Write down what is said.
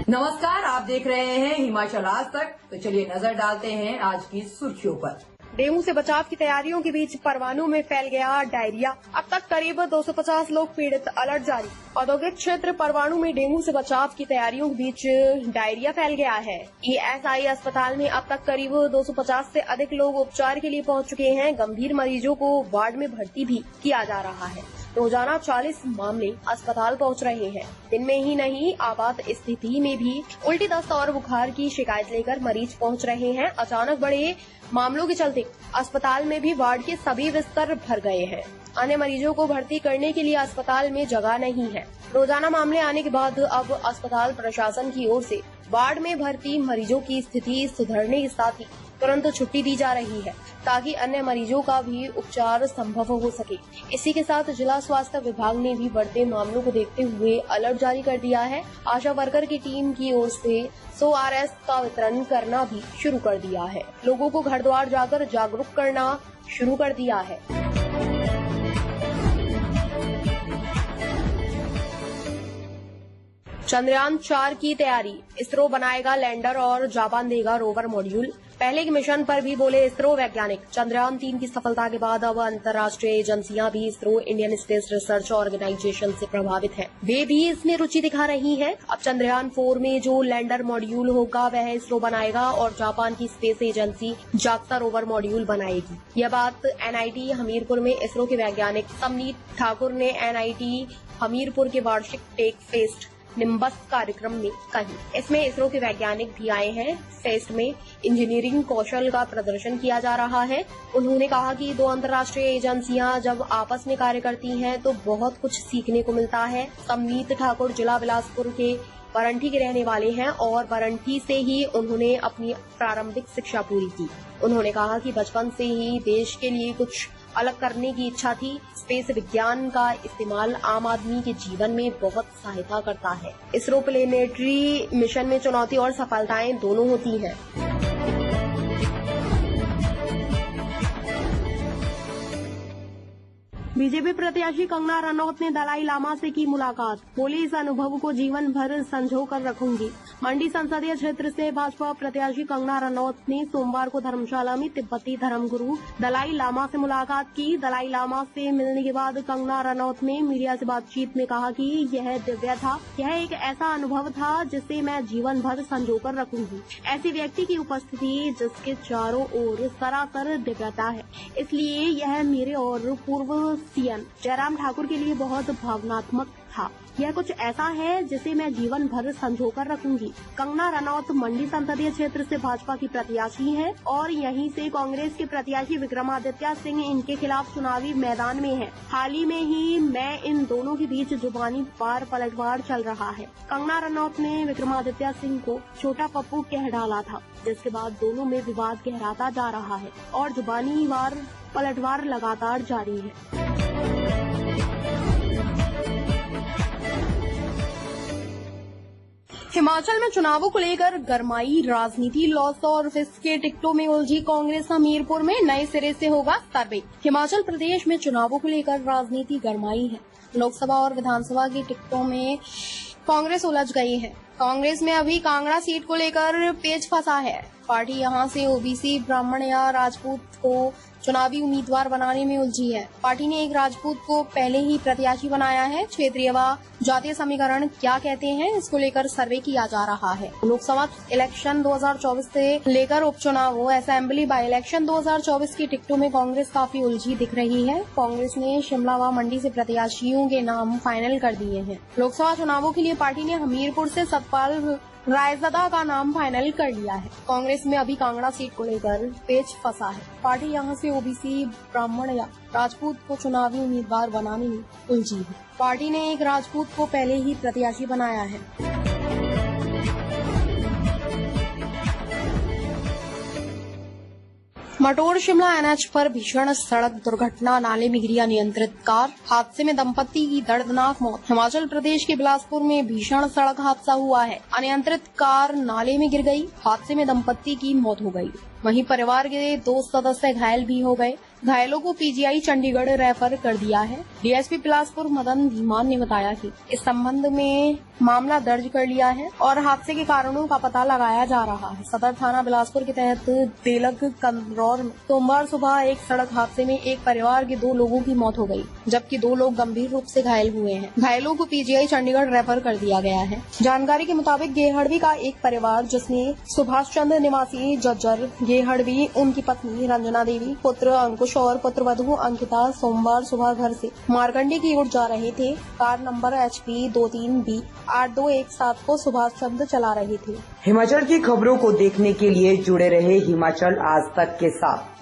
नमस्कार, आप देख रहे हैं हिमाचल आज तक। तो चलिए नजर डालते हैं आज की सुर्खियों पर। डेंगू से बचाव की तैयारियों के बीच परवाणु में फैल गया डायरिया। अब तक करीब 250 लोग पीड़ित, अलर्ट जारी। औद्योगिक क्षेत्र परवाणु में डेंगू से बचाव की तैयारियों के बीच डायरिया फैल गया है। ईएसआई अस्पताल में अब तक करीब 250 से अधिक लोग उपचार के लिए पहुंच चुके हैं। गंभीर मरीजों को वार्ड में भर्ती भी किया जा रहा है। रोजाना 40 मामले अस्पताल पहुंच रहे हैं। दिन में ही नहीं, आपात स्थिति में भी उल्टी, दस्त और बुखार की शिकायत लेकर मरीज पहुंच रहे हैं। अचानक बढ़े मामलों के चलते अस्पताल में भी वार्ड के सभी बिस्तर भर गए हैं। अन्य मरीजों को भर्ती करने के लिए अस्पताल में जगह नहीं है। रोजाना मामले आने के बाद अब अस्पताल प्रशासन की ओर से वार्ड में भर्ती मरीजों की स्थिति सुधरने के साथ ही तुरंत छुट्टी दी जा रही है, ताकि अन्य मरीजों का भी उपचार संभव हो सके। इसी के साथ जिला स्वास्थ्य विभाग ने भी बढ़ते मामलों को देखते हुए अलर्ट जारी कर दिया है। आशा वर्कर की टीम की ओर से ORS का वितरण करना भी शुरू कर दिया है। लोगों को घर द्वार जाकर जागरूक करना शुरू कर दिया है। चंद्रयान 4 की तैयारी। इसरो बनाएगा लैंडर और जापान देगा रोवर मॉड्यूल। पहले के मिशन पर भी बोले इसरो वैज्ञानिक। चंद्रयान 3 की सफलता के बाद अब अंतर्राष्ट्रीय एजेंसियां भी ISRO, Indian space research organisation से प्रभावित हैं। वे भी इसमें रुचि दिखा रही हैं। अब चंद्रयान 4 में जो लैंडर मॉड्यूल होगा वह इसरो बनाएगा और जापान की space agency JAXA rover module बनाएगी। यह बात NIT हमीरपुर में इसरो के वैज्ञानिक समनीत ठाकुर ने NIT हमीरपुर के वार्षिक टेक फेस्ट निम्बस कार्यक्रम में कही। इसमें इसरो के वैज्ञानिक भी आए हैं। फेस्ट में इंजीनियरिंग कौशल का प्रदर्शन किया जा रहा है। उन्होंने कहा कि दो अंतर्राष्ट्रीय एजेंसियां जब आपस में कार्य करती हैं तो बहुत कुछ सीखने को मिलता है। समनीत ठाकुर जिला बिलासपुर के बरंठी के रहने वाले हैं और बरंठी से ही उन्होंने अपनी प्रारंभिक शिक्षा पूरी की। उन्होंने कहा कि बचपन से ही देश के लिए कुछ अलग करने की इच्छा थी। स्पेस विज्ञान का इस्तेमाल आम आदमी के जीवन में बहुत सहायता करता है। इसरो प्लेनेटरी मिशन में चुनौती और सफलताएं दोनों होती हैं। बीजेपी प्रत्याशी कंगना रनौत ने दलाई लामा से की मुलाकात। बोली, इस अनुभव को जीवन भर संजो कर रखूंगी। मंडी संसदीय क्षेत्र से भाजपा प्रत्याशी कंगना रनौत ने सोमवार को धर्मशाला में तिब्बती धर्मगुरु दलाई लामा से मुलाकात की। दलाई लामा से मिलने के बाद कंगना रनौत ने मीडिया से बातचीत में कहा कि यह दिव्य था। यह एक ऐसा अनुभव था जिसे मैं जीवन भर संजो कर रखूंगी। ऐसे व्यक्ति की उपस्थिति जिसके चारों ओर सरासर दिव्यता है, इसलिए यह मेरे और पूर्व CM जयराम ठाकुर के लिए बहुत भावनात्मक था। यह कुछ ऐसा है जिसे मैं जीवन भर संजो कर रखूंगी। कंगना रनौत मंडी संसदीय क्षेत्र से भाजपा की प्रत्याशी हैं और यहीं से कांग्रेस के प्रत्याशी विक्रमादित्य सिंह इनके खिलाफ चुनावी मैदान में हैं। हाल ही में ही मैं इन दोनों के बीच जुबानी पार पलटवार चल रहा है। कंगना रनौत ने विक्रमादित्य सिंह को छोटा पप्पू कह डाला था, जिसके बाद दोनों में विवाद गहराता जा रहा है और जुबानी वार पलटवार लगातार जारी है। हिमाचल में चुनावों को लेकर गरमाई राजनीति। लॉस और फिस के टिकटों में उलझी कांग्रेस। हमीरपुर में नए सिरे से होगा सर्वे। हिमाचल प्रदेश में चुनावों को लेकर राजनीति गरमाई है। लोकसभा और विधानसभा की टिकटों में कांग्रेस उलझ गई है। कांग्रेस में अभी कांगड़ा सीट को लेकर पेच फंसा है। पार्टी यहां से OBC, ब्राह्मण या राजपूत को चुनावी उम्मीदवार बनाने में उलझी है। पार्टी ने एक राजपूत को पहले ही प्रत्याशी बनाया है। क्षेत्रीय व जातीय समीकरण क्या कहते हैं, इसको लेकर सर्वे किया जा रहा है। लोकसभा इलेक्शन 2024 से लेकर उपचुनाव, असेंबली बाई इलेक्शन 2024 की टिकटों में कांग्रेस काफी उलझी दिख रही है। कांग्रेस ने शिमला व मंडी से प्रत्याशियों के नाम फाइनल कर दिए हैं। लोकसभा चुनावों के लिए पार्टी ने हमीरपुर से सतपाल रायज़दा का नाम फाइनल कर लिया है। कांग्रेस में अभी कांगड़ा सीट को लेकर पेच फंसा है। पार्टी यहां से OBC, ब्राह्मण या राजपूत को चुनावी उम्मीदवार बनाने में उलझी है। पार्टी ने एक राजपूत को पहले ही प्रत्याशी बनाया है। मटोर शिमला NH पर भीषण सड़क दुर्घटना, नाले में गिरी अनियंत्रित कार। हादसे में दंपति की दर्दनाक मौत। हिमाचल प्रदेश के बिलासपुर में भीषण सड़क हादसा हुआ है। अनियंत्रित कार नाले में गिर गई। हादसे में दंपति की मौत हो गई। वहीं परिवार के 2 सदस्य घायल भी हो गए। घायलों को पीजीआई चंडीगढ़ रेफर कर दिया है। डीएसपी बिलासपुर मदन धीमान ने बताया कि इस संबंध में मामला दर्ज कर लिया है और हादसे के कारणों का पता लगाया जा रहा है। सदर थाना बिलासपुर के तहत बेलग कंदरौर में सोमवार सुबह एक सड़क हादसे में एक परिवार के 2 लोगों की मौत हो गई, जबकि 2 लोग गंभीर रूप से घायल हुए हैं। घायलों को पीजीआई चंडीगढ़ रेफर कर दिया गया है। जानकारी के मुताबिक गेहड़वी का एक परिवार जिसमें सुभाष चंद्र निवासी जज्जर गेहड़वी, उनकी पत्नी रंजना देवी, पुत्र अंकुश और पुत्रवधू अंकिता सोमवार सुबह घर से मारकंडी की ओर जा रहे थे। कार नंबर HP 23B 8217 को सुभाष चंद्र चला रहे थे। हिमाचल की खबरों को देखने के लिए जुड़े रहे हिमाचल आज तक के साथ।